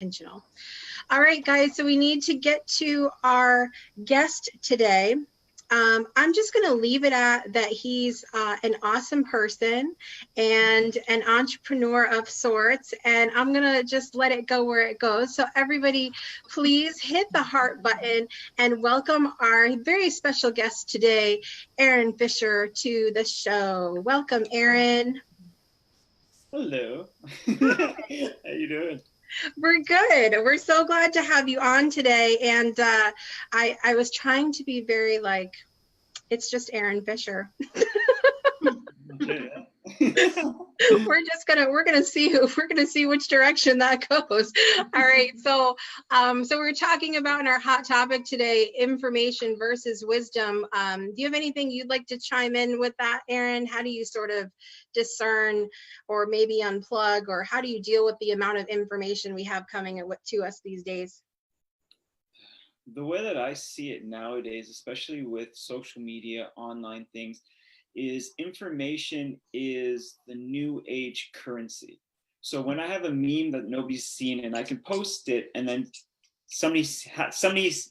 intentional. All right, guys, so we need to get to our guest today. I'm just going to leave it at that he's an awesome person and an entrepreneur of sorts. And I'm going to just let it go where it goes. So everybody, please hit the heart button and welcome our very special guest today, Aaron Fisher, to the show. Welcome, Aaron. Hello. How you doing? We're good. We're so glad to have you on today. And I was trying to be very like, it's just Aaron Fisher. Okay, we're gonna see which direction that goes. All right. So we're talking about in our hot topic today, information versus wisdom. Do you have anything you'd like to chime in with that, Aaron? How do you sort of discern or maybe unplug, or how do you deal with the amount of information we have coming to us these days? The way that I see it nowadays, especially with social media, online things, is information is the new age currency. So when I have a meme that nobody's seen and I can post it, and then somebody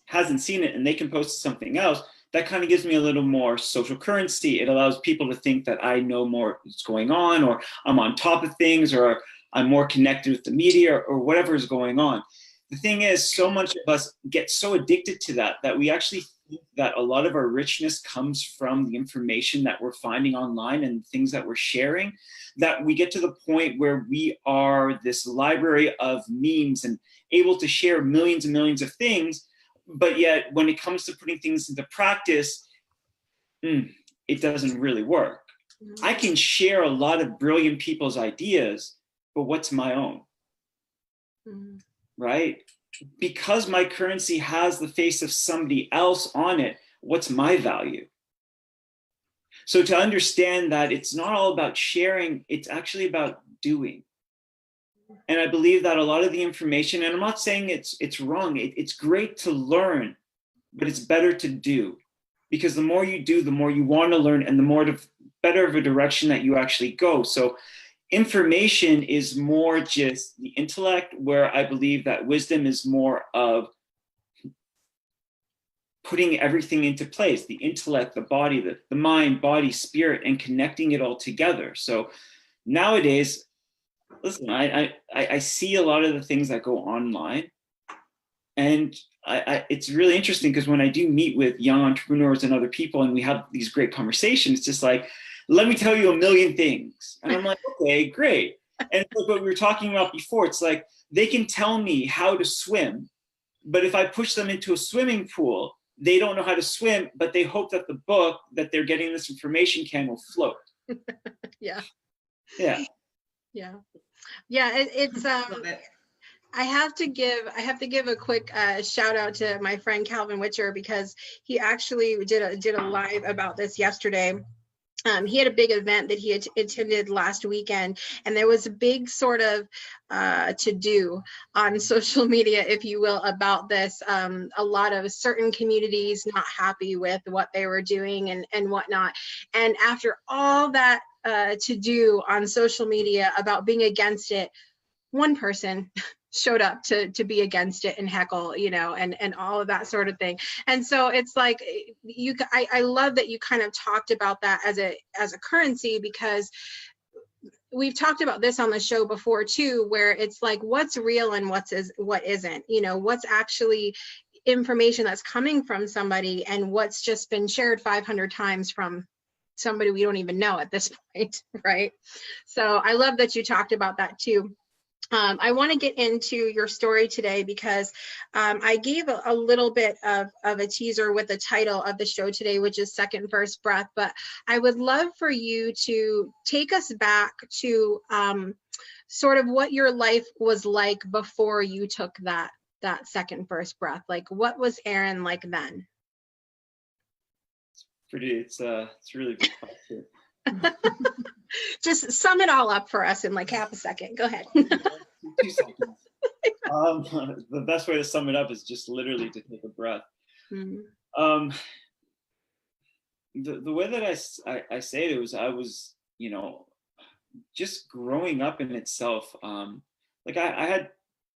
hasn't seen it and they can post something else, that kind of gives me a little more social currency. It allows people to think that I know more what's going on, or I'm on top of things, or I'm more connected with the media, or whatever is going on. The thing is, so much of us get so addicted to that we actually think that a lot of our richness comes from the information that we're finding online and things that we're sharing, that we get to the point where we are this library of memes and able to share millions and millions of things. But yet when it comes to putting things into practice, it doesn't really work. I can share a lot of brilliant people's ideas, but what's my own? Right? Because my currency has the face of somebody else on it, what's my value? So to understand that it's not all about sharing, it's actually about doing. And I believe that a lot of the information, and I'm not saying it's wrong, it's great to learn, but it's better to do. Because the more you do, the more you want to learn, and the more better of a direction that you actually go. So information is more just the intellect, where I believe that wisdom is more of putting everything into place, the intellect, the body, the mind, body, spirit, and connecting it all together. So nowadays, listen, I see a lot of the things that go online, and it's really interesting because when I do meet with young entrepreneurs and other people and we have these great conversations, it's just like, let me tell you a million things. And I'm like, okay, great. And what we were talking about before, it's like they can tell me how to swim, but if I push them into a swimming pool, they don't know how to swim, but they hope that the book that they're getting this information will float. Yeah. Yeah. Yeah. Yeah. It's I have to give a quick shout out to my friend Calvin Witcher, because he actually did a live about this yesterday. He had a big event that he attended last weekend, and there was a big sort of to-do on social media, if you will, about this. A lot of certain communities not happy with what they were doing and whatnot. And after all that to-do on social media about being against it, one person showed up to be against it and heckle, and all of that sort of thing. And so it's like I love that you kind of talked about that as a currency, because we've talked about this on the show before too, where it's like what's real and what isn't, what's actually information that's coming from somebody and what's just been shared 500 times from somebody we don't even know at this point, right? So I love that you talked about that too. I want to get into your story today because I gave a little bit of a teaser with the title of the show today, which is Second First Breath. But I would love for you to take us back to sort of what your life was like before you took that second first breath. Like, what was Aaron like then? It's really good question. Just sum it all up for us in like half a second. Go ahead. 2 seconds. The best way to sum it up is just literally to take a breath. The way that I say it was, I was, just growing up in itself. Like I had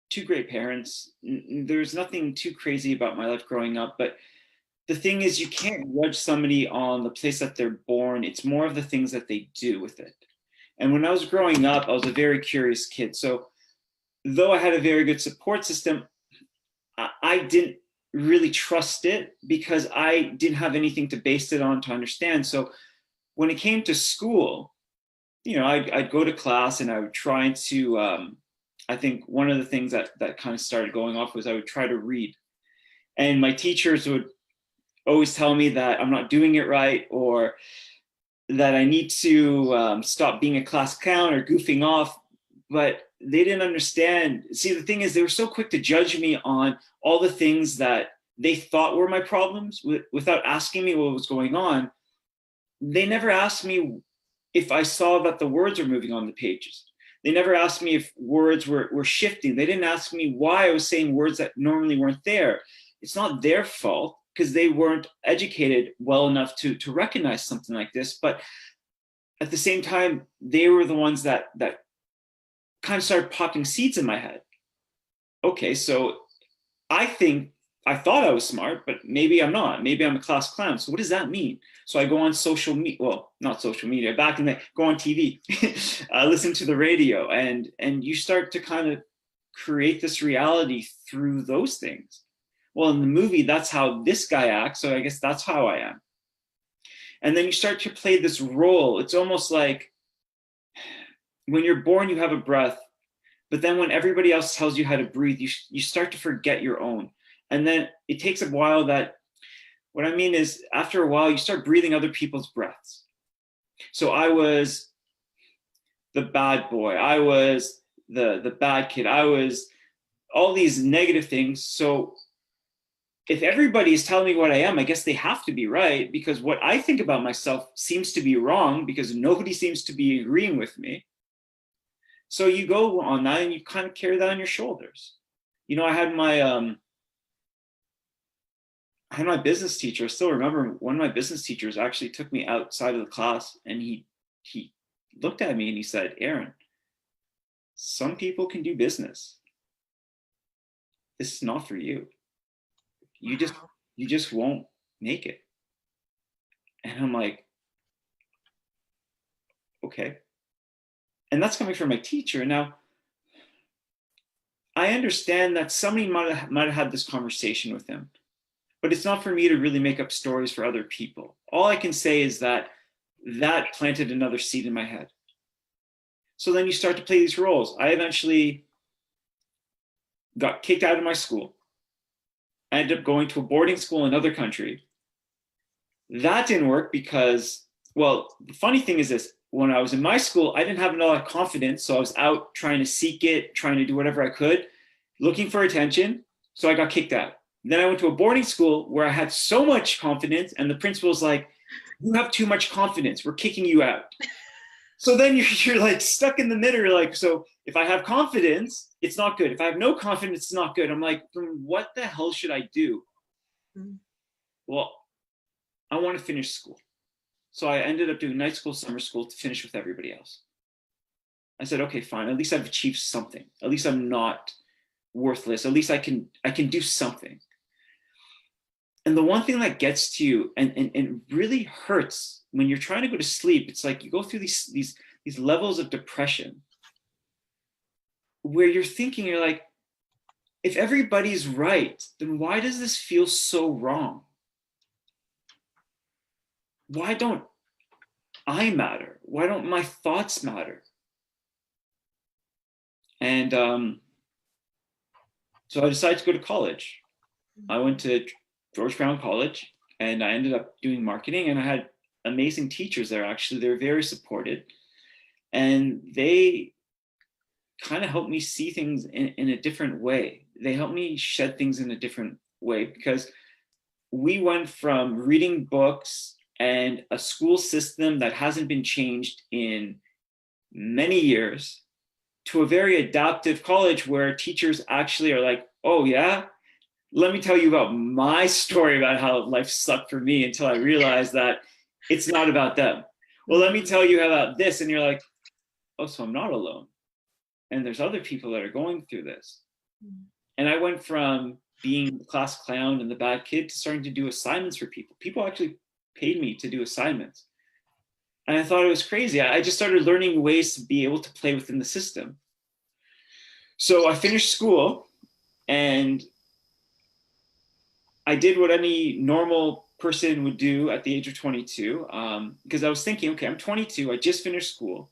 two great parents. There's nothing too crazy about my life growing up, but the thing is, you can't judge somebody on the place that they're born. It's more of the things that they do with it. And when I was growing up, I was a very curious kid. So though I had a very good support system, I didn't really trust it because I didn't have anything to base it on to understand. So when it came to school, I'd go to class and I would try to, I think one of the things that kind of started going off was I would try to read. And my teachers would always tell me that I'm not doing it right, or that I need to stop being a class clown or goofing off. But they didn't understand. See, the thing is, they were so quick to judge me on all the things that they thought were my problems without asking me what was going on. They never asked me if I saw that the words were moving on the pages. They never asked me if words were shifting. They didn't ask me why I was saying words that normally weren't there. It's not their fault because they weren't educated well enough to recognize something like this. But at the same time, they were the ones that kind of started popping seeds in my head. Okay, so I thought I was smart, but maybe I'm not. Maybe I'm a class clown. So what does that mean? So I go on social media, well, not social media, back in the, go on TV, listen to the radio, and you start to kind of create this reality through those things. Well, in the movie, that's how this guy acts, so I guess that's how I am. And then you start to play this role. It's almost like when you're born, you have a breath, but then when everybody else tells you how to breathe, you start to forget your own. And then it takes a while what I mean is after a while, you start breathing other people's breaths. So I was the bad boy. I was the bad kid. I was all these negative things. So if everybody is telling me what I am, I guess they have to be right, because what I think about myself seems to be wrong because nobody seems to be agreeing with me. So you go on that and you kind of carry that on your shoulders. I had my business teacher. I still remember one of my business teachers actually took me outside of the class and he looked at me and he said, "Aaron, some people can do business. This is not for you. You just won't make it." And I'm like, okay. And that's coming from my teacher. Now, I understand that somebody might have had this conversation with him, but it's not for me to really make up stories for other people. All I can say is that planted another seed in my head. So then you start to play these roles. I eventually got kicked out of my school. I ended up going to a boarding school in another country. That didn't work because, well, the funny thing is this: when I was in my school, I didn't have a lot of confidence. So I was out trying to seek it, trying to do whatever I could, looking for attention. So I got kicked out. Then I went to a boarding school where I had so much confidence, and the principal was like, "You have too much confidence. We're kicking you out." So then you're like stuck in the middle. You're like, so if I have confidence, it's not good. If I have no confidence, it's not good. I'm like, what the hell should I do? Mm-hmm. Well, I want to finish school. So I ended up doing night school, summer school to finish with everybody else. I said, okay, fine. At least I've achieved something. At least I'm not worthless. At least I can do something. And the one thing that gets to you and really hurts when you're trying to go to sleep, it's like you go through these levels of depression where you're thinking, you're like, if everybody's right, then why does this feel so wrong? Why don't I matter? Why don't my thoughts matter? And so I decided to go to college. I went to George Brown College and I ended up doing marketing, and I had amazing teachers there. Actually, they were very supported, and they kind of helped me see things in a different way. They helped me shed things in a different way, because we went from reading books and a school system that hasn't been changed in many years to a very adaptive college where teachers actually are like, "Oh yeah, let me tell you about my story about how life sucked for me until I realized that it's not about them. Well, let me tell you about this." And you're like, oh, so I'm not alone. And there's other people that are going through this. And I went from being the class clown and the bad kid to starting to do assignments for people. People actually paid me to do assignments. And I thought it was crazy. I just started learning ways to be able to play within the system. So I finished school and I did what any normal person would do at the age of 22, because I was thinking, okay, I'm 22, I just finished school.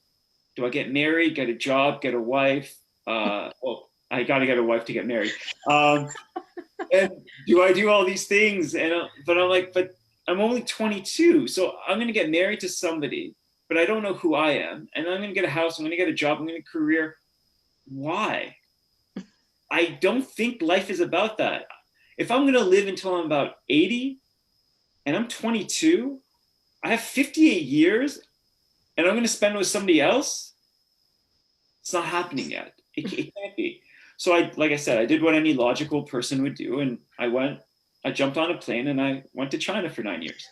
Do I get married, get a job, get a wife? Well, I got to get a wife to get married. And do I do all these things? But I'm like, but I'm only 22, so I'm going to get married to somebody, but I don't know who I am. And I'm going to get a house, I'm going to get a job, I'm going to get a career. Why? I don't think life is about that. If I'm going to live until I'm about 80 and I'm 22, I have 58 years and I'm going to spend with somebody else, it's not happening yet. It can't be. So like I said, I did what any logical person would do. And I jumped on a plane and I went to China for 9 years.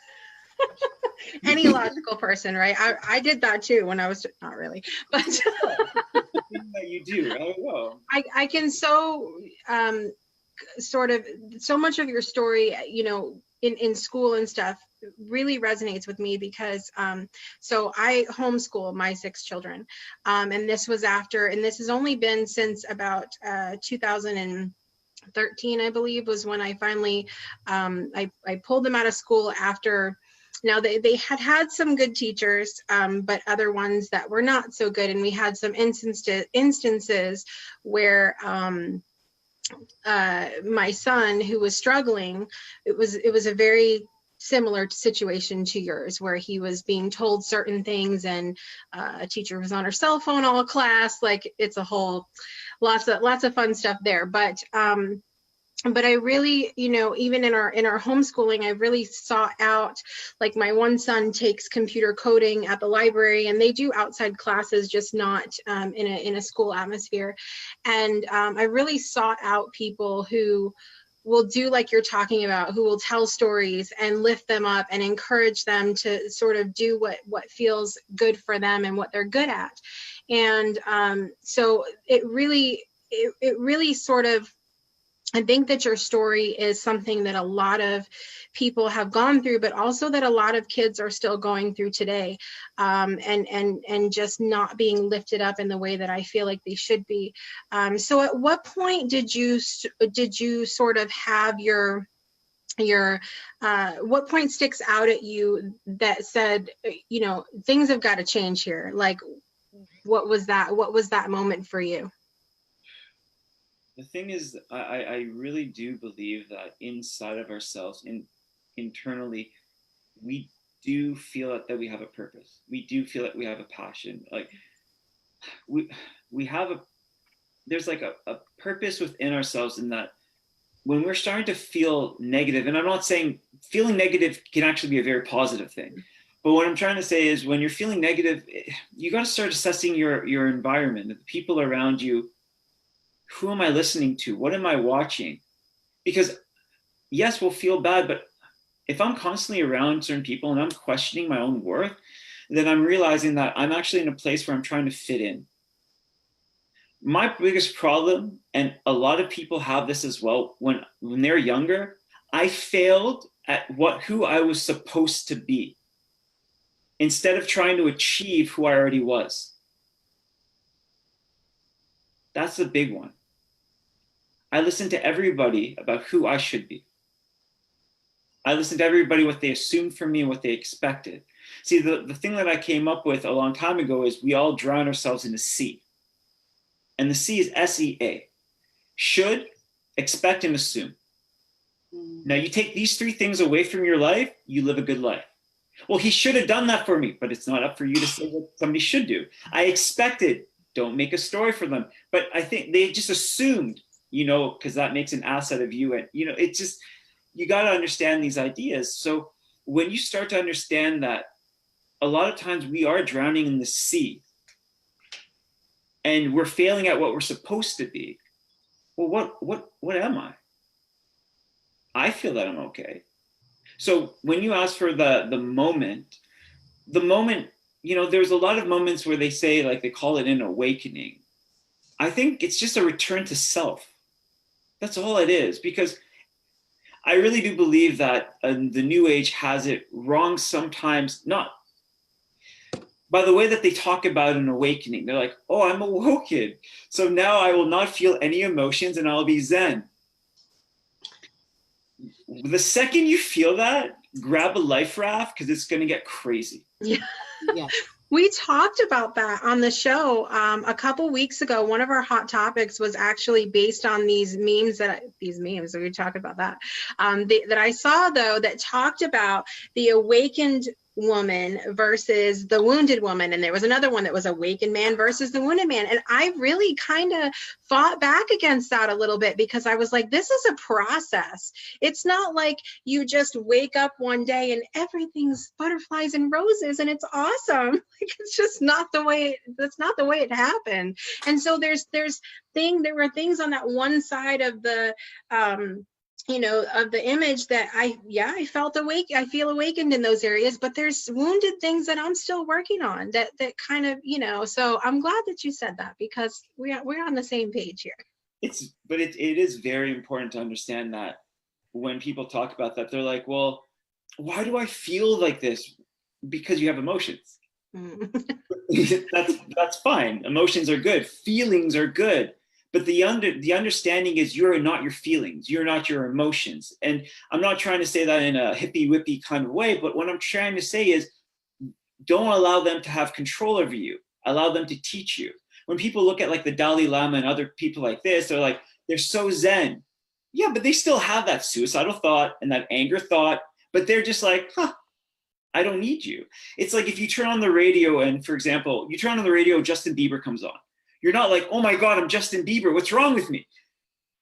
Any logical person, right? I did that too when I was, not really, but that you do, I don't know. I can sort of, so much of your story, you know, in school and stuff really resonates with me because so I homeschool my 6 children, and this was after, and this has only been since about 2013, I believe, was when I finally I pulled them out of school after. Now they had some good teachers, but other ones that were not so good, and we had some instances where my son, who was struggling, it was a very similar situation to yours, where he was being told certain things, and a teacher was on her cell phone all class. Like, it's a whole lots of fun stuff there. But I really, you know, even in our homeschooling, I really sought out, like, my one son takes computer coding at the library, and they do outside classes, just not in a school atmosphere. And I really sought out people who will do like you're talking about, who will tell stories and lift them up and encourage them to sort of do what feels good for them and what they're good at. And so it really sort of, I think that your story is something that a lot of people have gone through, but also that a lot of kids are still going through today, and just not being lifted up in the way that I feel like they should be. So at what point did you sort of have your what point sticks out at you that said, you know, things have got to change here? Like, what was that moment for you? The thing is, I really do believe that inside of ourselves, internally, we do feel that we have a purpose. We do feel that we have a passion. Like, we have there's like a purpose within ourselves, in that when we're starting to feel negative, and I'm not saying feeling negative can actually be a very positive thing, but what I'm trying to say is, when you're feeling negative, you got to start assessing your environment, the people around you. Who am I listening to? What am I watching? Because yes, we'll feel bad, but if I'm constantly around certain people and I'm questioning my own worth, then I'm realizing that I'm actually in a place where I'm trying to fit in. My biggest problem, and a lot of people have this as well, when they're younger, I failed at who I was supposed to be, instead of trying to achieve who I already was. That's the big one. I listened to everybody about who I should be. I listened to everybody, what they assumed from me and what they expected. See, the thing that I came up with a long time ago is, we all drown ourselves in a sea. And the C is SEA. Should, expect, and assume. Now, you take these 3 things away from your life, you live a good life. Well, he should have done that for me, but it's not up for you to say what somebody should do. I expected, don't make a story for them. But I think they just assumed, you know, because that makes an asset of you. And, you know, it's just, you got to understand these ideas. So when you start to understand that, a lot of times we are drowning in the sea and we're failing at what we're supposed to be. Well, what am I? I feel that I'm okay. So when you ask for the moment, you know, there's a lot of moments where they say, like, they call it an awakening. I think it's just a return to self. That's all it is. Because I really do believe that the new age has it wrong sometimes, not by the way that they talk about an awakening. They're like, oh, I'm awoken, so now I will not feel any emotions and I'll be Zen. The second you feel that, grab a life raft, because it's going to get crazy. Yeah. Yeah. We talked about that on the show a couple weeks ago. One of our hot topics was actually based on these memes we were talking about that, that I saw, though, that talked about the awakened woman versus the wounded woman. And there was another one that was awakened man versus the wounded man. And I really kind of fought back against that a little bit, because I was like, this is a process. It's not like you just wake up one day and everything's butterflies and roses and it's awesome. Like, it's just not the way, that's not the way it happened. And so there were things on that one side of the of the image that I felt awake. I feel awakened in those areas, but there's wounded things that I'm still working on that kind of, so I'm glad that you said that, because we're on the same page here. It is very important to understand that when people talk about that, they're like, well, why do I feel like this? Because you have emotions. That's fine. Emotions are good. Feelings are good. But the understanding is you're not your feelings. You're not your emotions. And I'm not trying to say that in a hippy-whippy kind of way, but what I'm trying to say is don't allow them to have control over you. Allow them to teach you. When people look at like the Dalai Lama and other people like this, they're like, they're so Zen. Yeah, but they still have that suicidal thought and that anger thought, but they're just like, I don't need you. It's like if you turn on the radio and, for example, you turn on the radio, Justin Bieber comes on. You're not like, oh my God, I'm Justin Bieber. What's wrong with me?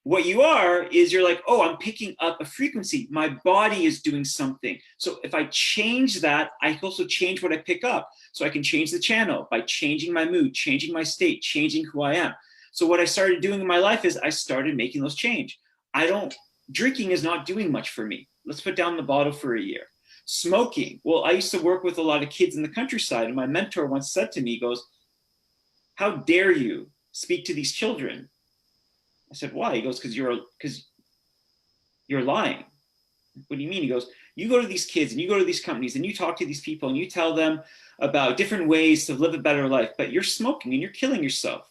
What you are is you're like, oh, I'm picking up a frequency. My body is doing something. So if I change that, I also change what I pick up. So I can change the channel by changing my mood, changing my state, changing who I am. So what I started doing in my life is I started making those change. Drinking is not doing much for me. Let's put down the bottle for a year. Smoking. Well, I used to work with a lot of kids in the countryside, and my mentor once said to me, he goes, how dare you speak to these children? I said, why? He goes, because you're lying. What do you mean? He goes, you go to these kids and you go to these companies and you talk to these people and you tell them about different ways to live a better life, but you're smoking and you're killing yourself.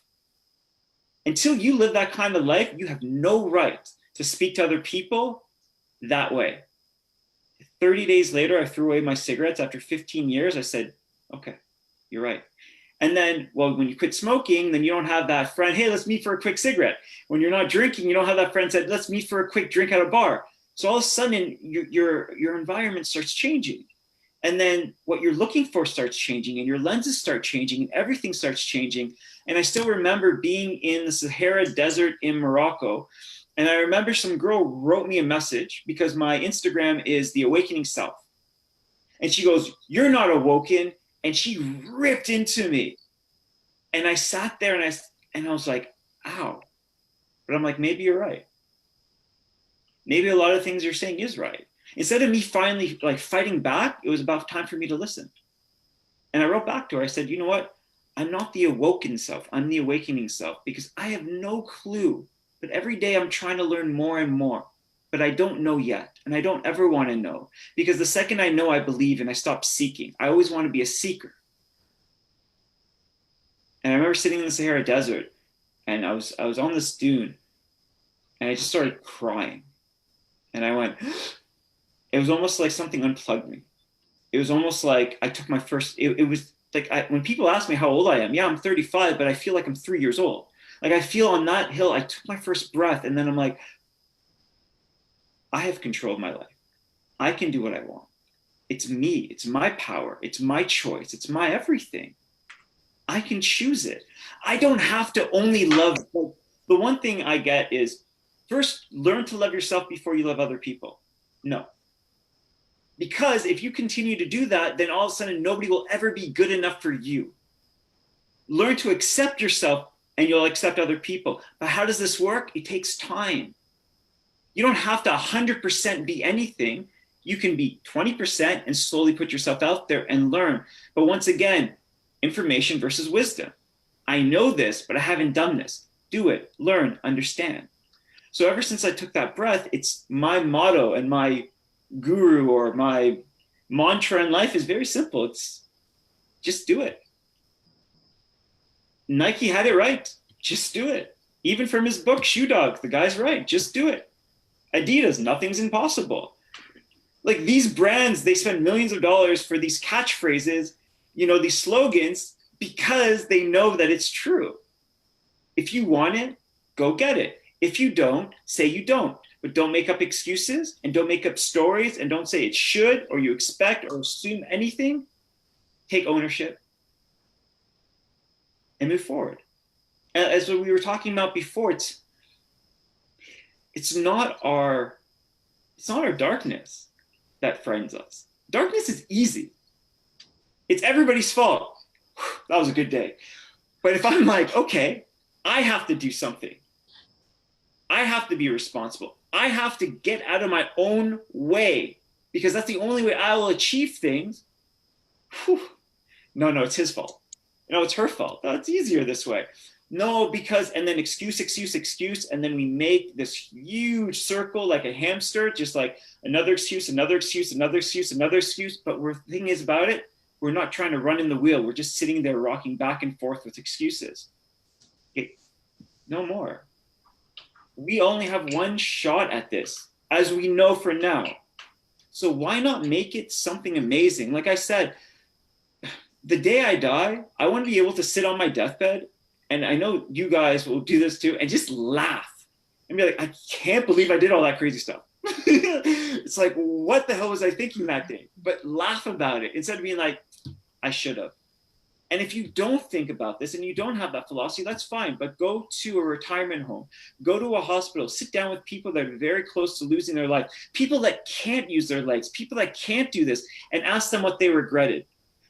Until you live that kind of life, you have no right to speak to other people that way. 30 days later, I threw away my cigarettes. After 15 years, I said, okay, you're right. And then, well, when you quit smoking, then you don't have that friend, hey, let's meet for a quick cigarette. When you're not drinking, you don't have that friend said, let's meet for a quick drink at a bar. So all of a sudden, your environment starts changing. And then what you're looking for starts changing, and your lenses start changing, and everything starts changing. And I still remember being in the Sahara Desert in Morocco. And I remember some girl wrote me a message, because my Instagram is The Awakening Self. And she goes, you're not awoken. And she ripped into me. And I sat there and I was like, ow. But I'm like, maybe you're right. Maybe a lot of things you're saying is right. Instead of me finally like fighting back, it was about time for me to listen. And I wrote back to her. I said, you know what? I'm not the awoken self. I'm the awakening self, because I have no clue. But every day I'm trying to learn more and more. But I don't know yet, and I don't ever want to know, because the second I know, I believe, and I stop seeking. I always want to be a seeker. And I remember sitting in the Sahara Desert, and I was on this dune, and I just started crying. And I went, it was almost like something unplugged me. It was almost like I took my first, it was like, when people ask me how old I am, yeah, I'm 35, but I feel like I'm 3 years old. Like I feel on that hill, I took my first breath, and then I'm like, I have control of my life. I can do what I want. It's me. It's my power. It's my choice. It's my everything. I can choose it. I don't have to only love. The one thing I get is, first, learn to love yourself before you love other people. No. Because if you continue to do that, then all of a sudden nobody will ever be good enough for you. Learn to accept yourself and you'll accept other people. But how does this work? It takes time. You don't have to 100% be anything. You can be 20% and slowly put yourself out there and learn. But once again, information versus wisdom. I know this, but I haven't done this. Do it, learn, understand. So ever since I took that breath, it's my motto and my guru or my mantra in life is very simple. It's just do it. Nike had it right. Just do it. Even from his book, Shoe Dog, the guy's right. Just do it. Adidas, nothing's impossible. Like these brands, they spend millions of dollars for these catchphrases, these slogans, because they know that it's true. If you want it, go get it. If you don't, say you don't. But don't make up excuses and don't make up stories and don't say it should or you expect or assume anything. Take ownership and move forward. As we were talking about before, it's not our darkness that frightens us. Darkness is easy. It's everybody's fault. That was a good day. But if I'm like, okay, I have to do something. I have to be responsible. I have to get out of my own way because that's the only way I will achieve things. Whew. No, it's his fault. No, it's her fault. No, it's easier this way. No, because, and then excuse. And then we make this huge circle like a hamster, just like another excuse. But the thing is about it, we're not trying to run in the wheel. We're just sitting there rocking back and forth with excuses. Okay, no more. We only have one shot at this, as we know for now. So why not make it something amazing? Like I said, the day I die, I want to be able to sit on my deathbed, and I know you guys will do this too, and just laugh and be like, I can't believe I did all that crazy stuff. It's like, what the hell was I thinking that day? But laugh about it instead of being like, I should have. And if you don't think about this and you don't have that philosophy, that's fine. But go to a retirement home, go to a hospital, sit down with people that are very close to losing their life, people that can't use their legs, people that can't do this, and ask them what they regretted.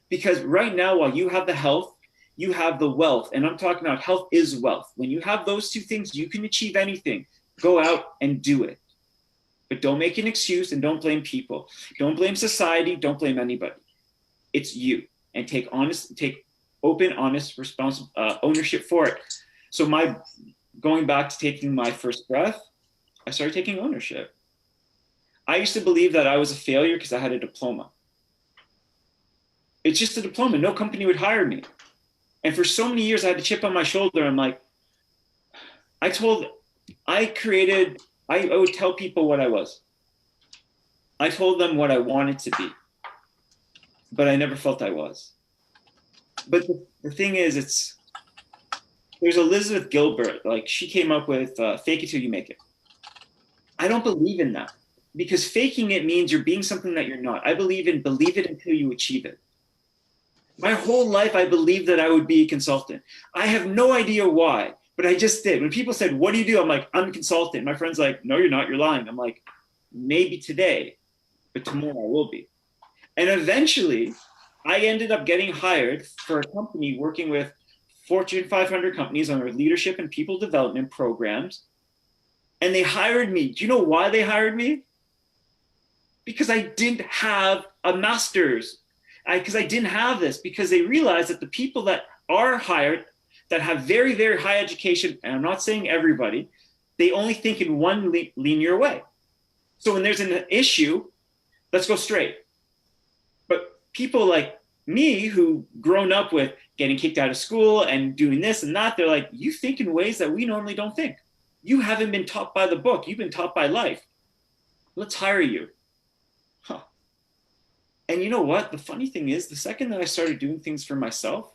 Because right now, while you have the health, you have the wealth. And I'm talking about health is wealth. When you have those two things, you can achieve anything. Go out and do it. But don't make an excuse and don't blame people. Don't blame society. Don't blame anybody. It's you. And take open, honest, responsible ownership for it. So going back to taking my first breath, I started taking ownership. I used to believe that I was a failure because I had a diploma. It's just a diploma. No company would hire me. And for so many years, I had a chip on my shoulder. I'm like, I would tell people what I was. I told them what I wanted to be, but I never felt I was. But the thing is, there's Elizabeth Gilbert, like she came up with fake it till you make it. I don't believe in that because faking it means you're being something that you're not. I believe in believe it until you achieve it. My whole life, I believed that I would be a consultant. I have no idea why, but I just did. When people said, what do you do? I'm like, I'm a consultant. My friend's like, no, you're not, you're lying. I'm like, maybe today, but tomorrow I will be. And eventually, I ended up getting hired for a company working with Fortune 500 companies on their leadership and people development programs. And they hired me. Do you know why they hired me? Because I didn't have a master's. Because I didn't have this. Because they realized that the people that are hired, that have very, very high education, and I'm not saying everybody, they only think in one linear way. So when there's an issue, let's go straight. But people like me who grown up with getting kicked out of school and doing this and that, they're like, you think in ways that we normally don't think. You haven't been taught by the book. You've been taught by life. Let's hire you. Huh. And you know what? The funny thing is, the second that I started doing things for myself,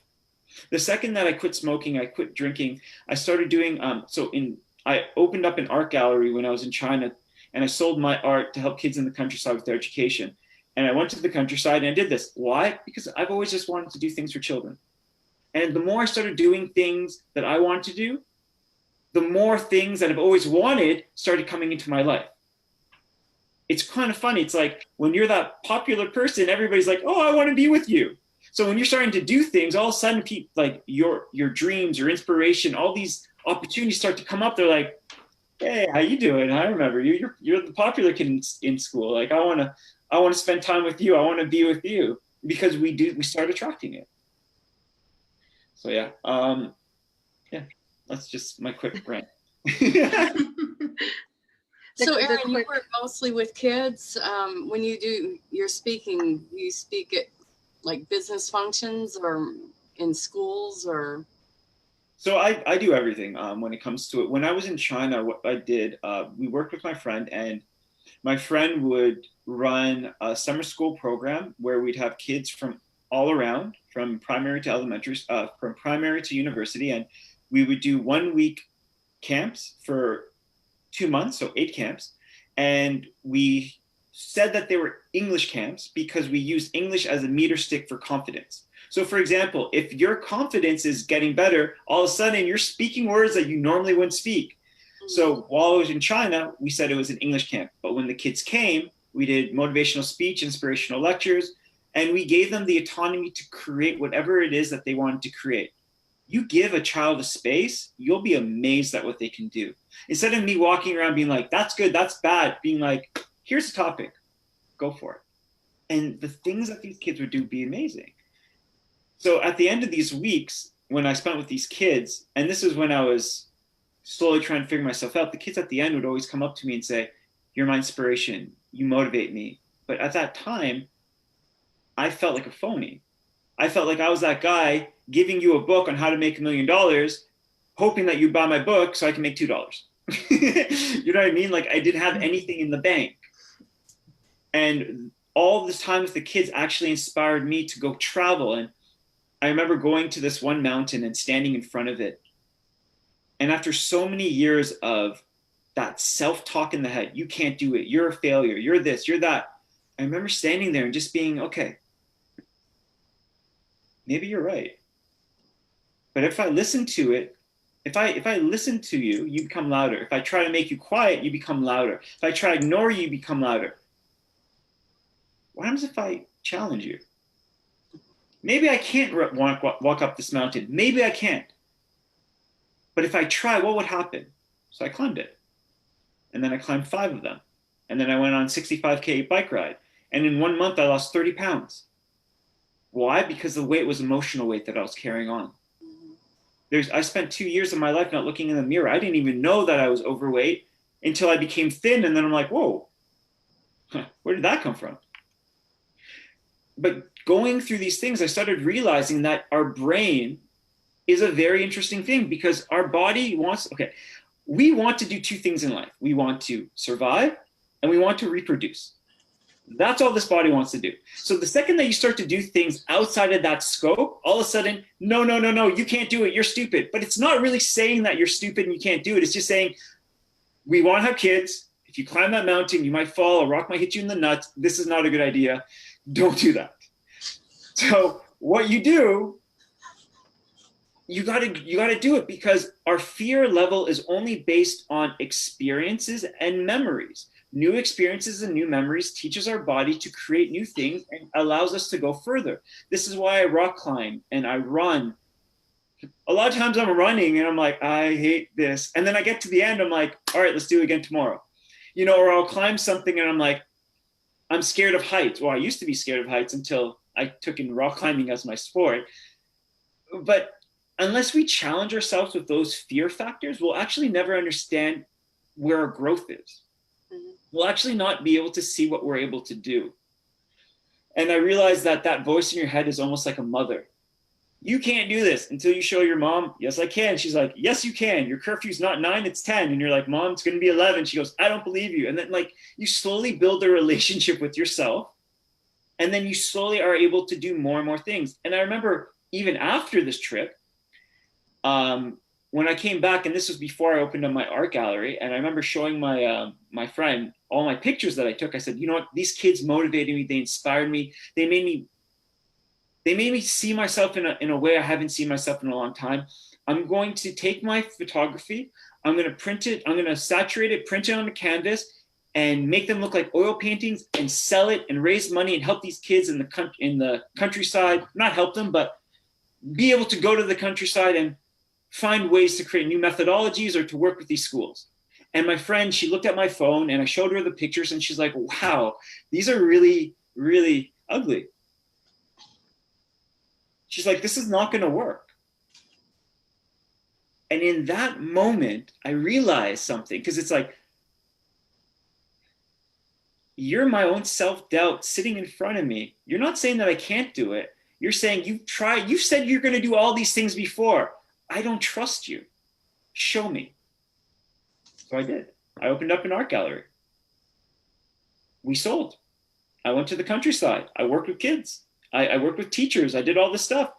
the second that I quit smoking, I quit drinking, I started doing, I opened up an art gallery when I was in China, and I sold my art to help kids in the countryside with their education. And I went to the countryside and I did this. Why? Because I've always just wanted to do things for children. And the more I started doing things that I wanted to do, the more things that I've always wanted started coming into my life. It's kind of funny. It's like when you're that popular person, everybody's like, oh, I want to be with you. So when you're starting to do things, all of a sudden, like your dreams, your inspiration, all these opportunities start to come up. They're like, hey, how you doing? I remember you. You're the popular kid in school. Like I want to spend time with you. I want to be with you, because we start attracting it. So yeah, that's just my quick rant. So Erin, you work mostly with kids. When you do your speaking, you speak at like business functions or in schools or? So I do everything when it comes to it. When I was in China, what I did, we worked with my friend, and my friend would run a summer school program where we'd have kids from all around, from primary to elementary, from primary to university, and we would do 1 week camps for 2 months, so 8 camps. And we said that they were English camps because we use English as a meter stick for confidence. So for example, if your confidence is getting better, all of a sudden you're speaking words that you normally wouldn't speak. So while I was in China, we said it was an English camp. But when the kids came, we did motivational speech, inspirational lectures, and we gave them the autonomy to create whatever it is that they wanted to create. You give a child a space, you'll be amazed at what they can do. Instead of me walking around being like, that's good, that's bad, being like, here's a topic, go for it. And the things that these kids would do would be amazing. So at the end of these weeks, when I spent with these kids, and this is when I was slowly trying to figure myself out, the kids at the end would always come up to me and say, you're my inspiration, you motivate me. But at that time, I felt like a phony. I felt like I was that guy giving you a book on how to make $1 million, hoping that you buy my book so I can make $2. You know what I mean? Like I didn't have anything in the bank. And all this time with the kids actually inspired me to go travel. And I remember going to this one mountain and standing in front of it. And after so many years of that self-talk in the head, you can't do it, you're a failure, you're this, you're that. I remember standing there and just being, okay, maybe you're right. But if I listen to it, if I listen to you, you become louder. If I try to make you quiet, you become louder. If I try to ignore you, you become louder. What happens if I challenge you? Maybe I can't walk up this mountain. Maybe I can't. But if I try, what would happen? So I climbed it. And then I climbed 5 of them. And then I went on 65K bike ride. And in 1 month, I lost 30 pounds. Why? Because the weight was emotional weight that I was carrying on. I spent 2 years of my life not looking in the mirror. I didn't even know that I was overweight until I became thin. And then I'm like, whoa, where did that come from? But going through these things, I started realizing that our brain is a very interesting thing because our body wants, we want to do 2 things in life. We want to survive and we want to reproduce. That's all this body wants to do. So the second that you start to do things outside of that scope, all of a sudden, no, you can't do it, you're stupid. But it's not really saying that you're stupid and you can't do it. It's just saying, we want to have kids. If you climb that mountain, you might fall, a rock might hit you in the nuts. This is not a good idea. Don't do that. So what you do, you gotta do it because our fear level is only based on experiences and memories. New experiences and new memories teaches our body to create new things and allows us to go further. This is why I rock climb and I run. A lot of times I'm running and I'm like, I hate this. And then I get to the end, I'm like, all right, let's do it again tomorrow. Or I'll climb something and I'm like, I'm scared of heights. Well, I used to be scared of heights until I took in rock climbing as my sport. But unless we challenge ourselves with those fear factors, we'll actually never understand where our growth is. We'll actually not be able to see what we're able to do. And I realized that voice in your head is almost like a mother. You can't do this until you show your mom, yes, I can. She's like, yes, you can. Your curfew's not 9, it's 10. And you're like, Mom, it's going to be 11. She goes, I don't believe you. And then you slowly build a relationship with yourself. And then you slowly are able to do more and more things. And I remember even after this trip, when I came back, and this was before I opened up my art gallery, and I remember showing my friend all my pictures that I took. I said, you know what? These kids motivated me. They inspired me. They made me see myself in a way I haven't seen myself in a long time. I'm going to take my photography. I'm going to print it. I'm going to saturate it, print it on a canvas, and make them look like oil paintings and sell it and raise money and help these kids in the countryside. Not help them, but be able to go to the countryside and find ways to create new methodologies or to work with these schools. And my friend, she looked at my phone and I showed her the pictures and she's like, wow, these are really, really ugly. She's like, this is not going to work. And in that moment, I realized something, because it's like, You're my own self-doubt sitting in front of me. You're not saying that I can't do it. You're saying you've tried, you said you're going to do all these things before. I don't trust you. Show me. So I did. I opened up an art gallery. We sold. I went to the countryside. I worked with kids. I worked with teachers. I did all this stuff.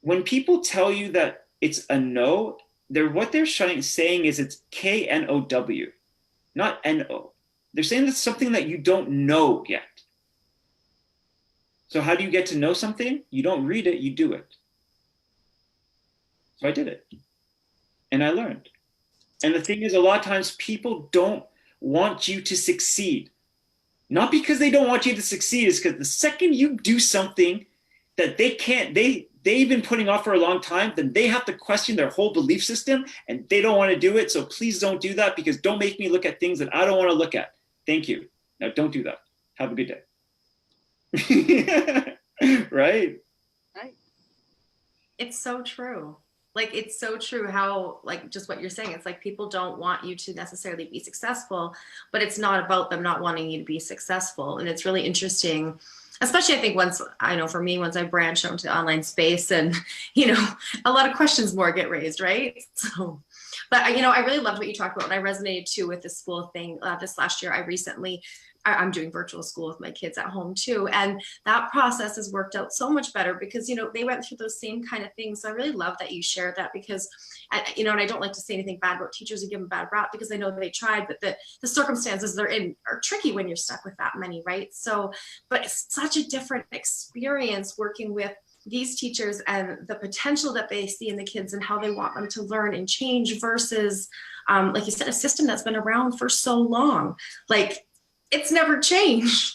When people tell you that it's a no, what they're saying is it's K-N-O-W, not N-O. They're saying that's something that you don't know yet. So how do you get to know something? You don't read it, you do it. So I did it. And I learned. And the thing is, a lot of times people don't want you to succeed. Not because they don't want you to succeed, it's because the second you do something that they've been putting off for a long time, then they have to question their whole belief system and they don't want to do it. So please don't do that, because don't make me look at things that I don't want to look at. Thank you. Now don't do that. Have a good day. Right? Right. It's so true. Like, it's so true how, like, just what you're saying, it's like people don't want you to necessarily be successful, but it's not about them not wanting you to be successful. And it's really interesting, especially I think once, I know for me, once I branch out into online space and, you know, a lot of questions more get raised, right? So, but, you know, I really loved what you talked about, and I resonated too with the school thing. This last year, I'm doing virtual school with my kids at home too. And that process has worked out so much better because, you know, they went through those same kind of things. So I really love that you shared that, because, you know, and I don't like to say anything bad about teachers and give them bad rap, because I know they tried, but the circumstances they're in are tricky when you're stuck with that many, right? So, but it's such a different experience working with these teachers and the potential that they see in the kids and how they want them to learn and change versus, like you said, a system that's been around for so long. Like, it's never changed.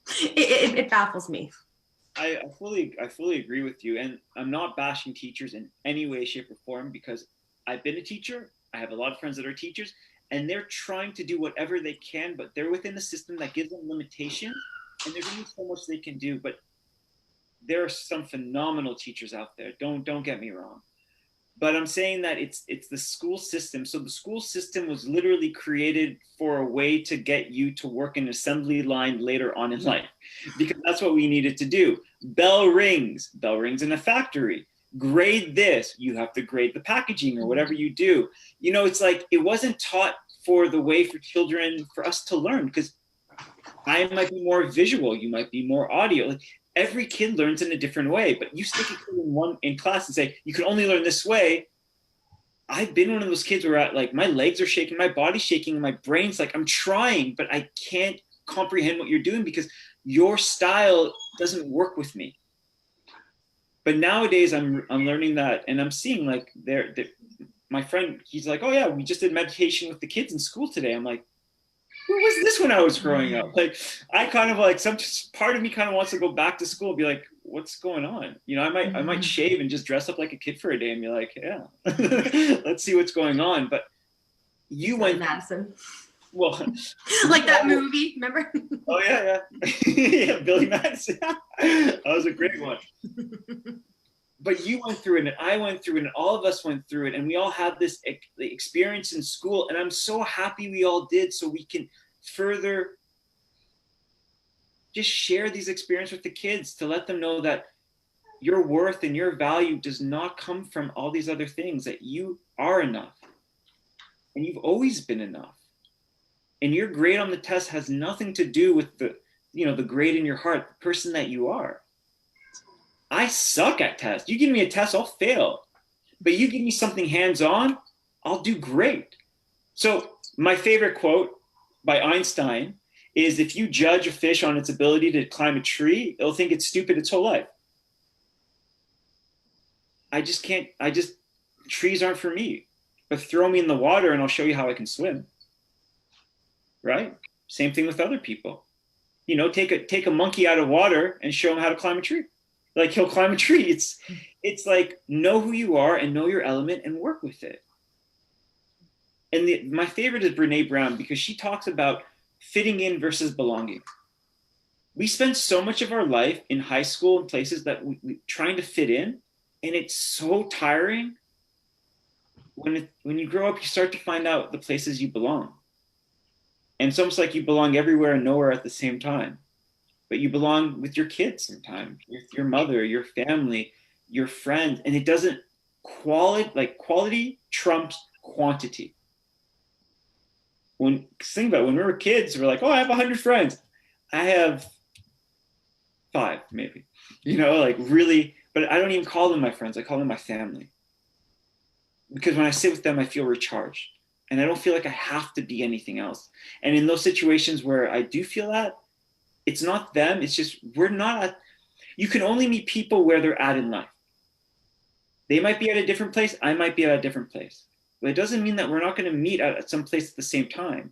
It baffles me. I fully agree with you, and I'm not bashing teachers in any way, shape, or form, because I've been a teacher. I have a lot of friends that are teachers, and they're trying to do whatever they can, but they're within a system that gives them limitations, and there's only so much they can do. But there are some phenomenal teachers out there. Don't get me wrong. But I'm saying that it's the school system. So the school system was literally created for a way to get you to work an assembly line later on in life, because that's what we needed to do. Bell rings in a factory. Grade this, you have to grade the packaging or whatever you do. You know, it's like, it wasn't taught for the way for children, for us to learn, because I might be more visual, you might be more audio. Like, every kid learns in a different way, but you stick a kid in class and say, you can only learn this way. I've been one of those kids where like my legs are shaking, my body's shaking, and my brain's like, I'm trying, but I can't comprehend what you're doing because your style doesn't work with me. But nowadays I'm learning that, and I'm seeing like my friend, he's like, oh yeah, we just did meditation with the kids in school today. I'm like, where was this when I was growing up? Like, I kind of like, some part of me kind of wants to go back to school and be like, what's going on? You know, I might shave and just dress up like a kid for a day and be like, yeah, let's see what's going on. But you went Madison. Well, like that movie, remember? Oh yeah. Yeah, Billy Madison. That was a great one. But you went through it, and I went through it, and all of us went through it, and we all had this experience in school, and I'm so happy we all did, so we can further just share these experiences with the kids to let them know that your worth and your value does not come from all these other things, that you are enough, and you've always been enough. And your grade on the test has nothing to do with the grade in your heart, the person that you are. I suck at tests. You give me a test, I'll fail. But you give me something hands-on, I'll do great. So my favorite quote by Einstein is, if you judge a fish on its ability to climb a tree, it'll think it's stupid its whole life. Trees aren't for me. But throw me in the water and I'll show you how I can swim. Right? Same thing with other people. You know, take a monkey out of water and show him how to climb a tree. Like, he'll climb a tree. It's like, know who you are and know your element and work with it. And my favorite is Brene Brown, because she talks about fitting in versus belonging. We spend so much of our life in high school and places that we trying to fit in, and it's so tiring. When you grow up, you start to find out the places you belong. And it's almost like you belong everywhere and nowhere at the same time. But you belong with your kids sometimes, with your mother, your family, your friends. And it doesn't quality trumps quantity. Think about it, when we were kids, we're like, oh, I have 100 friends. I have 5, maybe, like really, but I don't even call them my friends. I call them my family. Because when I sit with them, I feel recharged and I don't feel like I have to be anything else. And in those situations where I do feel that, it's not them. It's just, you can only meet people where they're at in life. They might be at a different place. I might be at a different place. But it doesn't mean that we're not going to meet at some place at the same time.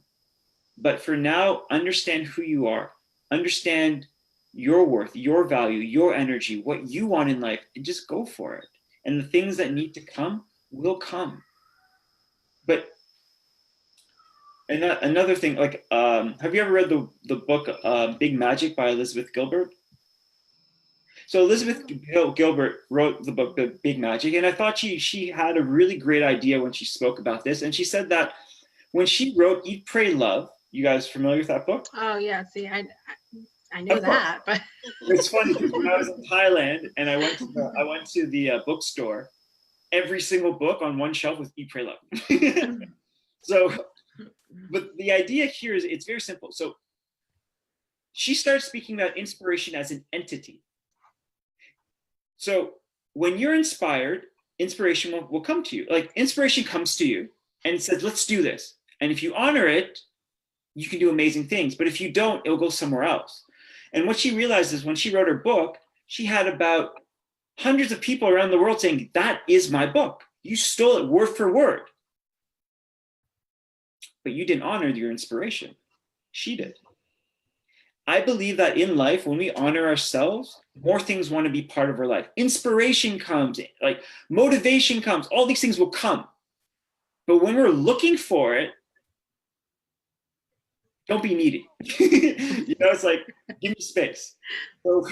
But for now, understand who you are. Understand your worth, your value, your energy, what you want in life, and just go for it. And the things that need to come will come. But another thing, like, have you ever read the book Big Magic by Elizabeth Gilbert? So Elizabeth Gilbert wrote the book The Big Magic, and I thought she had a really great idea when she spoke about this. And she said that when she wrote Eat, Pray, Love, you guys familiar with that book? Oh yeah, see, I know that, but it's funny because when I was in Thailand and I went to the bookstore, every single book on one shelf was Eat, Pray, Love. So, but the idea here is it's very simple. So she starts speaking about inspiration as an entity. So when you're inspired, inspiration will come to you. Like inspiration comes to you and it says, let's do this. And if you honor it, you can do amazing things. But if you don't, it'll go somewhere else. And what she realized is when she wrote her book, she had about hundreds of people around the world saying, that is my book. You stole it word for word. But you didn't honor your inspiration. She did. I believe that in life, when we honor ourselves, more things want to be part of our life. Inspiration comes, like motivation comes, all these things will come. But when we're looking for it, don't be needy. It's like, give me space. So,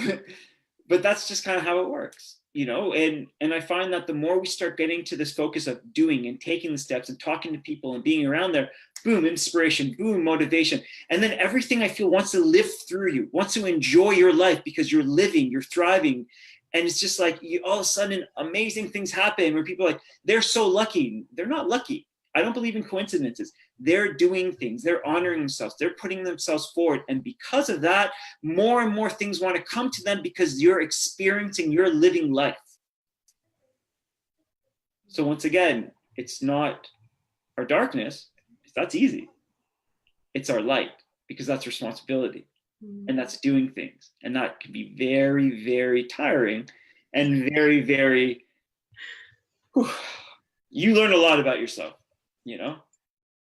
but that's just kind of how it works, and I find that the more we start getting to this focus of doing and taking the steps and talking to people and being around there, boom, inspiration, boom, motivation. And then everything I feel wants to live through you, wants to enjoy your life because you're living, you're thriving. And it's just like all of a sudden amazing things happen where people are like, they're so lucky. They're not lucky. I don't believe in coincidences. They're doing things. They're honoring themselves. They're putting themselves forward. And because of that, more and more things want to come to them because you're experiencing, you're living life. So once again, it's not our darkness. That's easy. It's our light because that's responsibility. And that's doing things. And that can be very, very tiring and very, very, you learn a lot about yourself,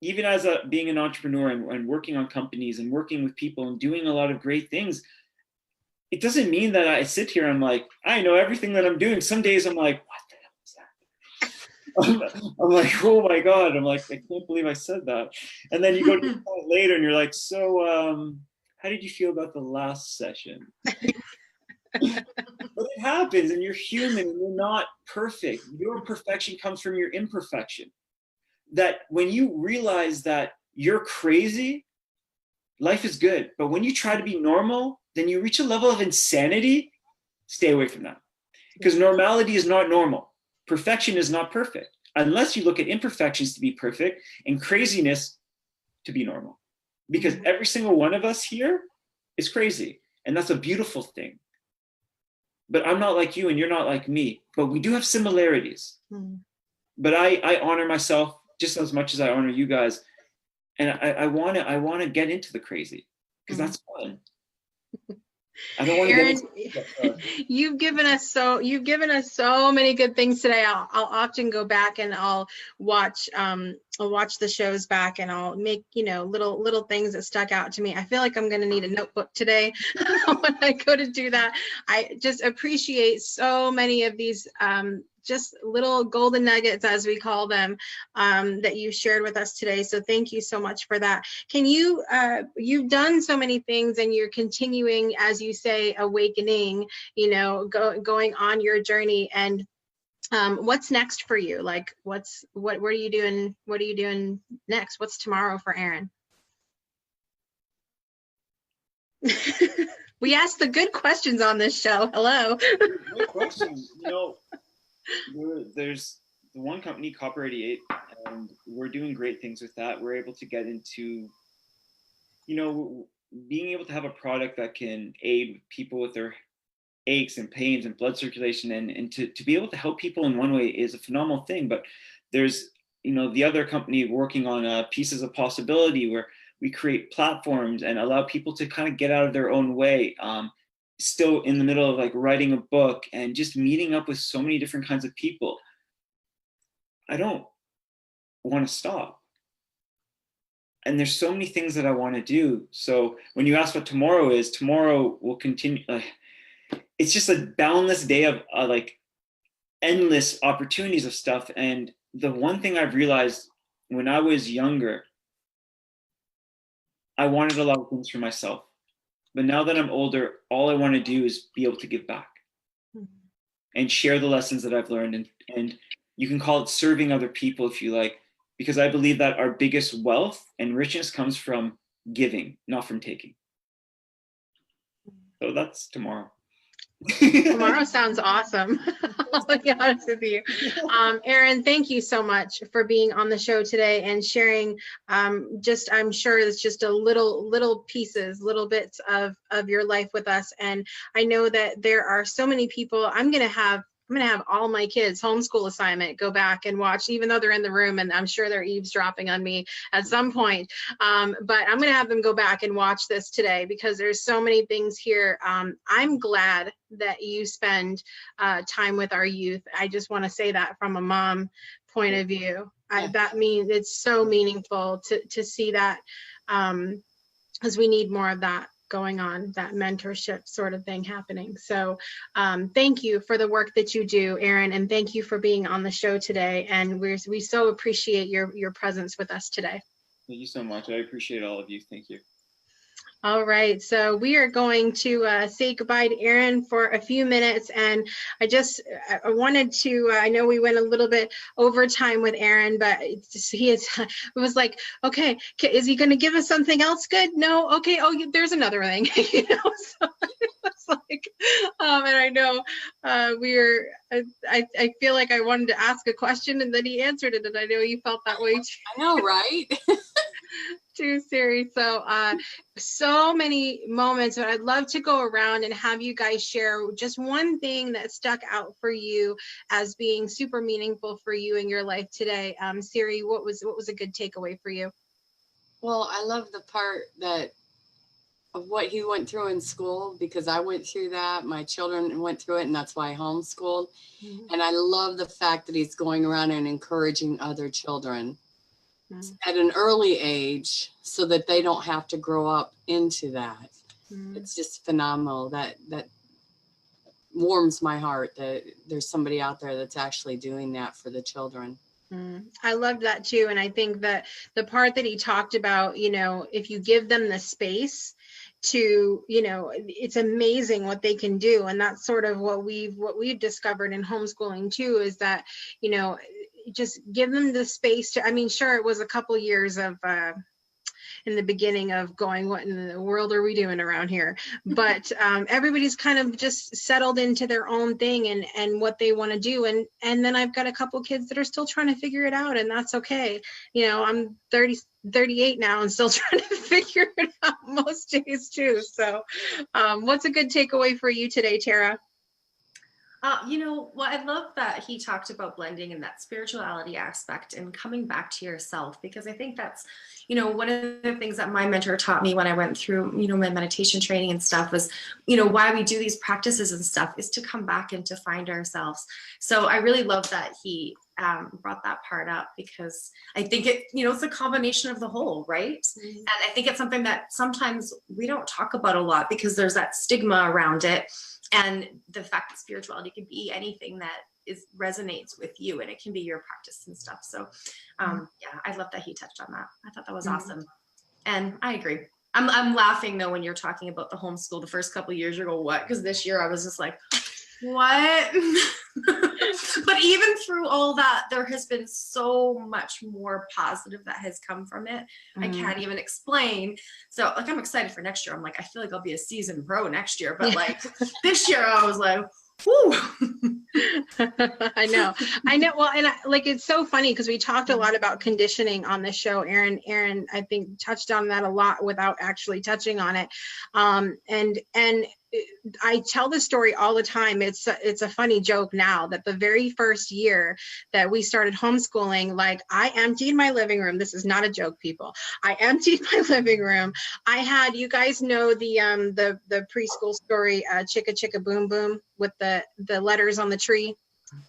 even as being an entrepreneur and working on companies and working with people and doing a lot of great things. It doesn't mean that I sit here and I'm like, I know everything that I'm doing. Some days I'm like, what the hell is that? I'm like, oh my God. I'm like, I can't believe I said that. And then you go to the point later and you're like, so how did you feel about the last session? But it happens and you're human and you're not perfect. Your perfection comes from your imperfection. That when you realize that you're crazy, life is good. But when you try to be normal, then you reach a level of insanity. Stay away from that. Because normality is not normal. Perfection is not perfect. Unless you look at imperfections to be perfect and craziness to be normal. Because every single one of us here is crazy. And that's a beautiful thing. But I'm not like you and you're not like me. But we do have similarities. But I honor myself just as much as I honor you guys. And I want to get into the crazy because that's fun. I don't want to Aaron, get into you've given us so many good things today. I'll often go back and I'll watch the shows back and I'll make little things that stuck out to me. I feel like I'm going to need a notebook today when I go to do that. I just appreciate so many of these just little golden nuggets, as we call them, that you shared with us today. So thank you so much for that. Can you, you've done so many things and you're continuing, as you say, awakening, going on your journey. And what's next for you? Like, what are you doing? What are you doing next? What's tomorrow for Aaron? We ask the good questions on this show. Hello. No question. There's the one company, Copper 88, and we're doing great things with that. We're able to get into, being able to have a product that can aid people with their aches and pains and blood circulation, and to be able to help people in one way is a phenomenal thing. But there's, the other company working on Pieces of Possibility, where we create platforms and allow people to kind of get out of their own way. Still in the middle of like writing a book and just meeting up with so many different kinds of people. I don't want to stop. And there's so many things that I want to do. So when you ask what tomorrow is, tomorrow will continue. It's just a boundless day of like endless opportunities of stuff. And the one thing I've realized when I was younger, I wanted a lot of things for myself. But now that I'm older, all I want to do is be able to give back and share the lessons that I've learned. And you can call it serving other people if you like, because I believe that our biggest wealth and richness comes from giving, not from taking. So that's tomorrow. Tomorrow sounds awesome. I'll be honest with you. Erin, thank you so much for being on the show today and sharing I'm sure it's just a little pieces, little bits of your life with us. And I know that there are so many people. I'm going to have all my kids homeschool assignment go back and watch, even though they're in the room, and I'm sure they're eavesdropping on me at some point. But I'm going to have them go back and watch this today because there's so many things here. I'm glad that you spend time with our youth. I just want to say that from a mom point of view. That means it's so meaningful to see that, because we need more of that going on, that mentorship sort of thing happening. So thank you for the work that you do, Erin, and thank you for being on the show today. And we so appreciate your presence with us today. Thank you so much. I appreciate all of you. Thank you. All right, so we are going to say goodbye to Erin for a few minutes, and I wanted to, I know we went a little bit over time with Erin, but it was like, okay, is he going to give us something else good? No, okay, there's another thing, so it was like, and I know I feel like I wanted to ask a question, and then he answered it, and I know you felt that way too. I know, right? Too, Ceri. So many moments, but I'd love to go around and have you guys share just one thing that stuck out for you as being super meaningful for you in your life today. Ceri, what was a good takeaway for you? Well, I love the part of what he went through in school, because I went through that. My children went through it, and that's why I homeschooled. Mm-hmm. And I love the fact that he's going around and encouraging other children at an early age so that they don't have to grow up into that. It's just phenomenal. That warms my heart that there's somebody out there that's actually doing that for the children. I love that too. And I think that the part that he talked about, if you give them the space to, it's amazing what they can do. And that's sort of what we've discovered in homeschooling too, is that, just give them the space to, sure, it was a couple years of in the beginning of going, what in the world are we doing around here? But everybody's kind of just settled into their own thing and what they want to do. And then I've got a couple kids that are still trying to figure it out, and that's okay. I'm 38 now and still trying to figure it out most days too. So what's a good takeaway for you today, Tarah? I love that he talked about blending and that spirituality aspect and coming back to yourself, because I think that's, one of the things that my mentor taught me when I went through, my meditation training and stuff was, why we do these practices and stuff is to come back and to find ourselves. So I really love that he brought that part up, because I think it's a combination of the whole, right? Mm-hmm. And I think it's something that sometimes we don't talk about a lot because there's that stigma around it. And the fact that spirituality can be anything that resonates with you, and it can be your practice and stuff. So I love that he touched on that. I thought that was awesome. And I agree. I'm laughing though when you're talking about the homeschool. The first couple of years you go, what? Because this year I was just like, what? But even through all that, there has been so much more positive that has come from it. I can't even explain. So like, I'm excited for next year. I'm like, I feel like I'll be a seasoned pro next year, but like this year I was like, whoo. I know. Well, and like, it's so funny because we talked a lot about conditioning on the show. Aaron, I think, touched on that a lot without actually touching on it. And I tell the story all the time. It's a funny joke now that the very first year that we started homeschooling, like, I emptied my living room. This is not a joke, people. I emptied my living room. I had, you guys know the preschool story, Chicka Chicka Boom Boom, with the letters on the tree.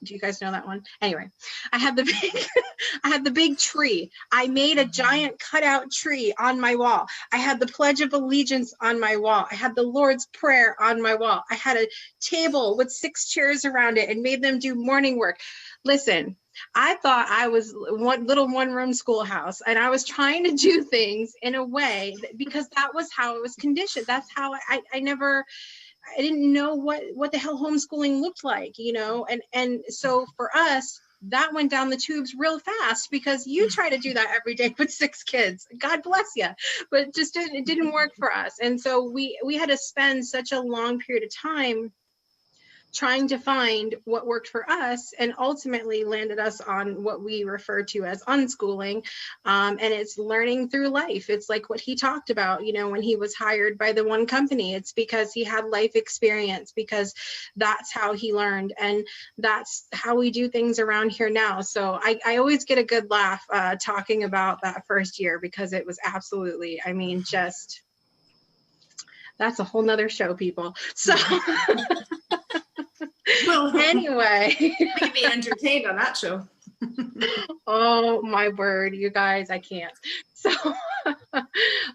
Do you guys know that one? Anyway, I had the big tree. I made a giant cutout tree on my wall. I had the Pledge of Allegiance on my wall. I had the Lord's Prayer on my wall. I had a table with 6 chairs around it and made them do morning work. Listen, I thought I was one room schoolhouse, and I was trying to do things in a way because that was how it was conditioned. That's how I didn't know what the hell homeschooling looked like, you know? And so for us, that went down the tubes real fast because you try to do that every day with 6 kids. God bless you. But it didn't work for us. And so we had to spend such a long period of time trying to find what worked for us, and ultimately landed us on what we refer to as unschooling. And it's learning through life. It's like what he talked about, you know, when he was hired by the one company. It's because he had life experience, because that's how he learned. And that's how we do things around here now. So I always get a good laugh talking about that first year, because it was absolutely, I mean, just, that's a whole nother show, people. So Well, anyway, we can be entertained on that show. Oh my word, you guys, I can't. So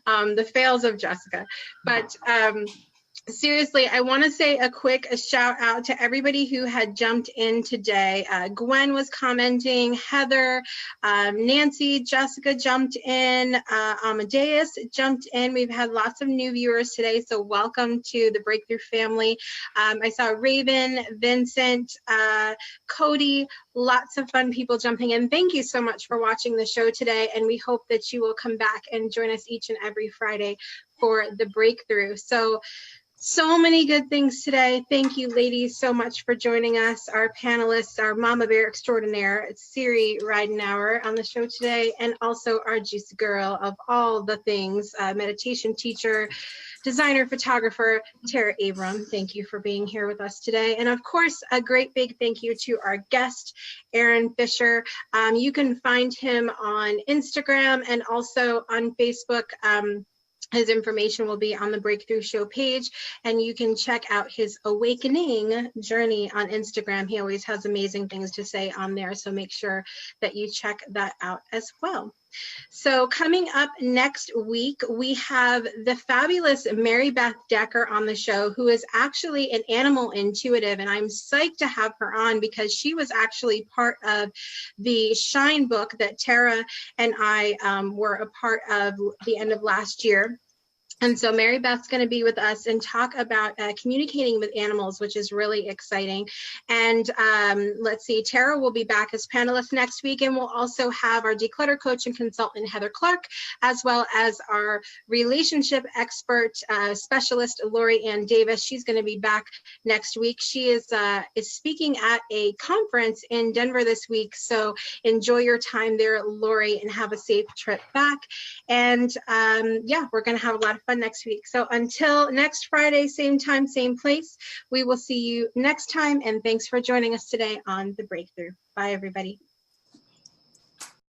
the fails of Jessica. But seriously, I want to say a quick shout out to everybody who had jumped in today. Gwen was commenting, Heather, Nancy, Jessica jumped in, Amadeus jumped in. We've had lots of new viewers today, so welcome to the Breakthrough family. I saw Raven, Vincent, Cody, lots of fun people jumping in. Thank you so much for watching the show today, and we hope that you will come back and join us each and every Friday for the Breakthrough. So many good things today. Thank you, ladies, so much for joining us. Our panelists, our Mama Bear Extraordinaire, Ceri Ridenour on the show today, and also our juicy girl of all the things, meditation teacher, designer, photographer, Tarah Abram. Thank you for being here with us today. And of course, a great big thank you to our guest, Aaron Fisher. You can find him on Instagram and also on Facebook. His information will be on the Breakthrough Show page, and you can check out his awakening journey on Instagram. He always has amazing things to say on there, so make sure that you check that out as well. So coming up next week, we have the fabulous Mary Beth Decker on the show, who is actually an animal intuitive, and I'm psyched to have her on because she was actually part of the Shine book that Tarah and I were a part of the end of last year. And so Mary Beth's going to be with us and talk about communicating with animals, which is really exciting. And let's see, Tarah will be back as panelist next week, and we'll also have our declutter coach and consultant, Heather Clark, as well as our relationship expert specialist, Lori Ann Davis. She's going to be back next week. She is speaking at a conference in Denver this week, so enjoy your time there, Lori, and have a safe trip back. And yeah, we're going to have a lot of fun next week. So until next Friday, same time, same place, we will see you next time. And thanks for joining us today on The Breakthrough. Bye, everybody.